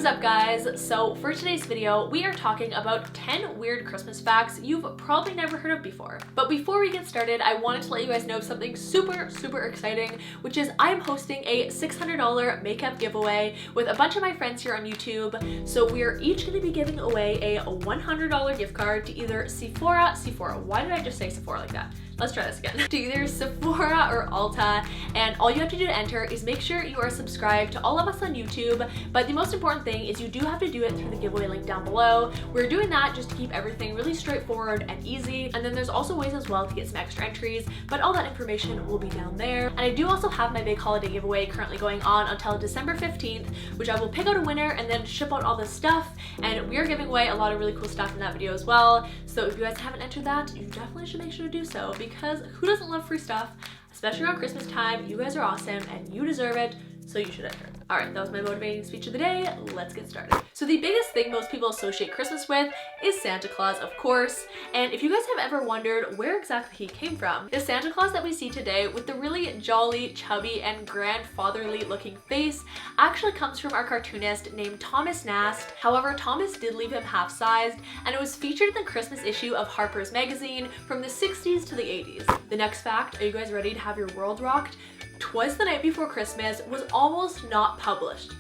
What is up, guys? So for today's video, we are talking about 10 weird Christmas facts you've probably never heard of before. But before we get started, I wanted to let you guys know something super exciting, which is I'm hosting a $600 makeup giveaway with a bunch of my friends here on YouTube. So we are each going to be giving away a $100 gift card to either Sephora, why did I just say Sephora like that? Let's try this again. To either Sephora or Ulta, and all you have to do to enter is make sure you are subscribed to all of us on YouTube, but the most important thing is you do have to do it through the giveaway link down below. We're doing that just to keep everything really straightforward and easy, and then there's also ways as well to get some extra entries, but all that information will be down there. And I do also have my big holiday giveaway currently going on until December 15th, which I will pick out a winner and then ship out all this stuff, and we are giving away a lot of really cool stuff in that video as well. So if you guys haven't entered that, you definitely should make sure to do so, because who doesn't love free stuff? Especially around Christmas time. You guys are awesome and you deserve it, so you should enter. All right, that was my motivating speech of the day. Let's get started. So the biggest thing most people associate Christmas with is Santa Claus, of course. And if you guys have ever wondered where exactly he came from, the Santa Claus that we see today with the really jolly, chubby, and grandfatherly looking face actually comes from our cartoonist named Thomas Nast. However, Thomas did leave him half-sized, and it was featured in the Christmas issue of Harper's Magazine from the 60s to the 80s. The next fact, are you guys ready to have your world rocked? Twas the Night Before Christmas was almost not published.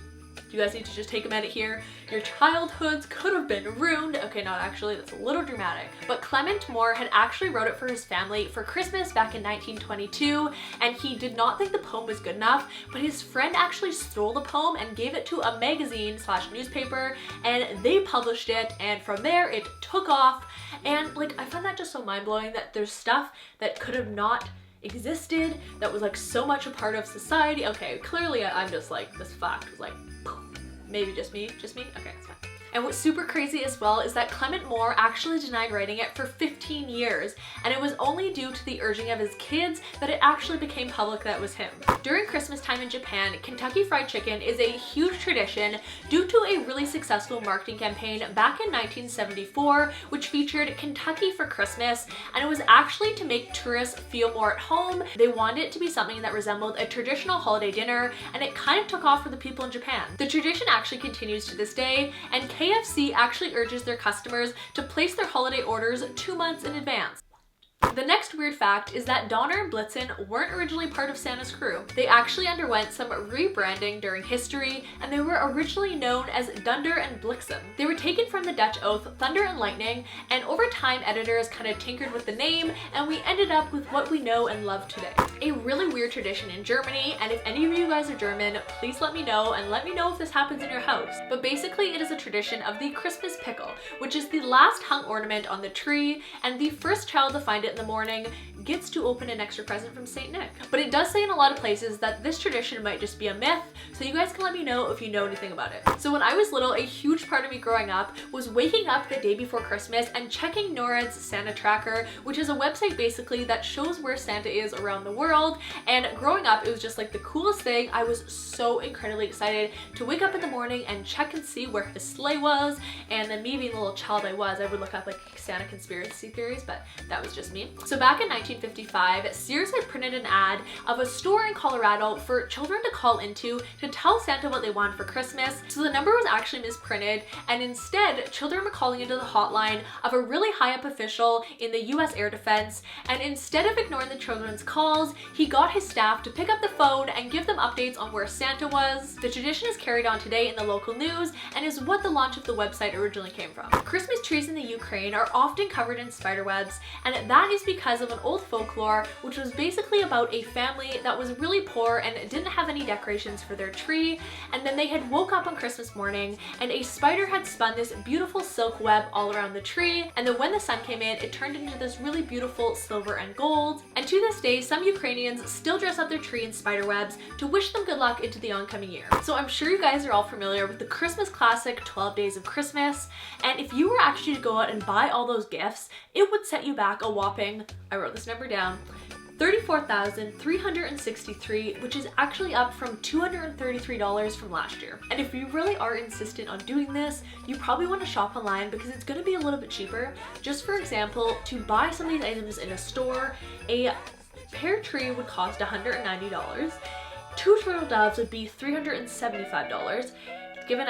You guys need to just take a minute here. Your childhoods could have been ruined. Okay, not actually, that's a little dramatic. But Clement Moore had actually wrote it for his family for Christmas back in 1922, and he did not think the poem was good enough, but his friend actually stole the poem and gave it to a magazine / newspaper, and they published it, and from there it took off. And like, I find that just so mind-blowing that there's stuff that could have not existed that was like so much a part of society. Okay, clearly I'm just like, this fact was like, maybe just me, okay, it's fine. And what's super crazy as well is that Clement Moore actually denied writing it for 15 years, and it was only due to the urging of his kids that it actually became public that it was him. During Christmas time in Japan, Kentucky Fried Chicken is a huge tradition due to a really successful marketing campaign back in 1974, which featured Kentucky for Christmas, and it was actually to make tourists feel more at home. They wanted it to be something that resembled a traditional holiday dinner, and it kind of took off for the people in Japan. The tradition actually continues to this day, and KFC actually urges their customers to place their holiday orders 2 months in advance. The next weird fact is that Donner and Blitzen weren't originally part of Santa's crew. They actually underwent some rebranding during history, and they were originally known as Dunder and Blitzen. They were taken from the Dutch oath Thunder and Lightning, and over time editors kind of tinkered with the name, and we ended up with what we know and love today. A really weird tradition in Germany, and if any of you guys are German, please let me know, and let me know if this happens in your house. But basically it is a tradition of the Christmas pickle, which is the last hung ornament on the tree, and the first child to find it in the morning gets to open an extra present from Saint Nick. But it does say in a lot of places that this tradition might just be a myth, so you guys can let me know if you know anything about it. So when I was little, a huge part of me growing up was waking up the day before Christmas and checking NORAD's Santa Tracker, which is a website basically that shows where Santa is around the world. And growing up, it was just like the coolest thing. I was so incredibly excited to wake up in the morning and check and see where his sleigh was. And then me being the little child I was, I would look up like Santa conspiracy theories, but that was just me. So back in 1955, Sears had printed an ad of a store in Colorado for children to call into to tell Santa what they wanted for Christmas. So the number was actually misprinted, and instead children were calling into the hotline of a really high up official in the US Air Defense, and instead of ignoring the children's calls, he got his staff to pick up the phone and give them updates on where Santa was. The tradition is carried on today in the local news and is what the launch of the website originally came from. Christmas trees in the Ukraine are often covered in spiderwebs, and that is because of an old folklore which was basically about a family that was really poor and didn't have any decorations for their tree, and then they had woke up on Christmas morning and a spider had spun this beautiful silk web all around the tree, and then when the sun came in, it turned into this really beautiful silver and gold. And to this day, some Ukrainians still dress up their tree in spider webs to wish them good luck into the oncoming year. So I'm sure you guys are all familiar with the Christmas classic 12 Days of Christmas, and if you were actually to go out and buy all those gifts, it would set you back a whopping, I wrote this number down, $34,363, which is actually up from $233 from last year. And if you really are insistent on doing this, you probably want to shop online because it's going to be a little bit cheaper. Just for example, to buy some of these items in a store, a pear tree would cost $190, 2 turtle doves would be $375, given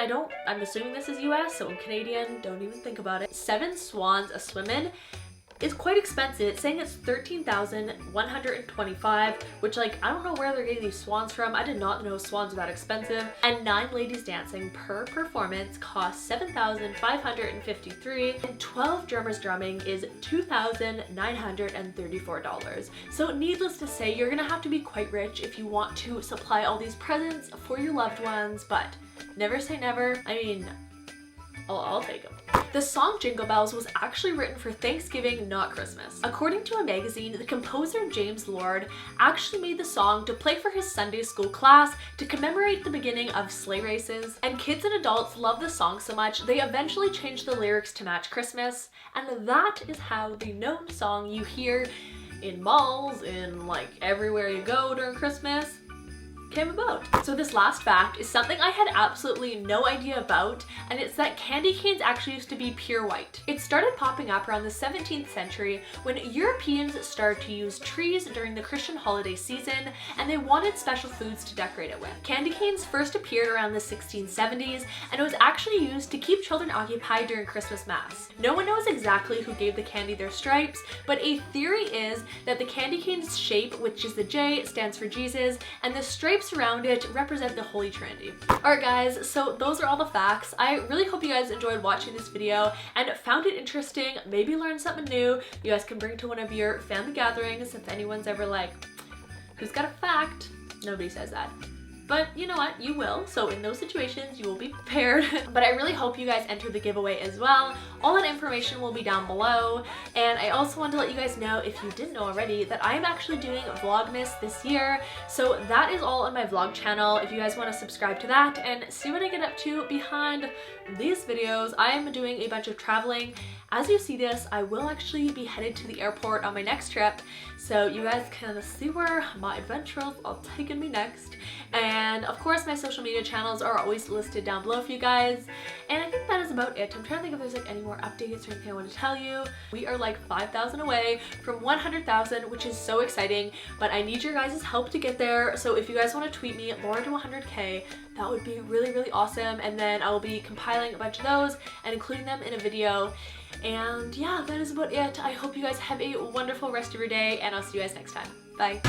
I'm assuming this is US, so I'm Canadian, don't even think about it. 7 swans a swimmin' is quite expensive. It's saying it's $13,125, which like, I don't know where they're getting these swans from. I did not know swans were that expensive. And 9 ladies dancing per performance costs $7,553, and 12 drummers drumming is $2,934. So needless to say, you're gonna have to be quite rich if you want to supply all these presents for your loved ones, but never say never. I mean, I'll take them. The song Jingle Bells was actually written for Thanksgiving, not Christmas. According to a magazine, the composer James Lord actually made the song to play for his Sunday school class to commemorate the beginning of sleigh races. And kids and adults love the song so much, they eventually changed the lyrics to match Christmas. And that is how the known song you hear in malls, in like everywhere you go during Christmas, came about. So this last fact is something I had absolutely no idea about, and it's that candy canes actually used to be pure white. It started popping up around the 17th century when Europeans started to use trees during the Christian holiday season, and they wanted special foods to decorate it with. Candy canes first appeared around the 1670s, and it was actually used to keep children occupied during Christmas Mass. No one knows exactly who gave the candy their stripes, but a theory is that the candy cane's shape, which is the J, stands for Jesus, and the stripes around it represent the Holy Trinity. Alright guys, so those are all the facts. I really hope you guys enjoyed watching this video and found it interesting, maybe learned something new you guys can bring to one of your family gatherings if anyone's ever like, who's got a fact? Nobody says that. But you know what, you will, so in those situations you will be prepared. But I really hope you guys enter the giveaway as well. All that information will be down below, and I also wanted to let you guys know, if you didn't know already, that I am actually doing Vlogmas this year, so that is all on my vlog channel if you guys want to subscribe to that and see what I get up to behind these videos. I am doing a bunch of traveling. As you see this, I will actually be headed to the airport on my next trip, so you guys can see where my adventures are taking me next. And of course my social media channels are always listed down below for you guys. And I think that is about it. I'm trying to think if there's like any more updates or anything I want to tell you. We are like 5,000 away from 100,000, which is so exciting, but I need your guys' help to get there. So if you guys want to tweet me more to 100K, that would be really, really awesome. And then I will be compiling a bunch of those and including them in a video. And yeah, that is about it. I hope you guys have a wonderful rest of your day, and I'll see you guys next time. Bye.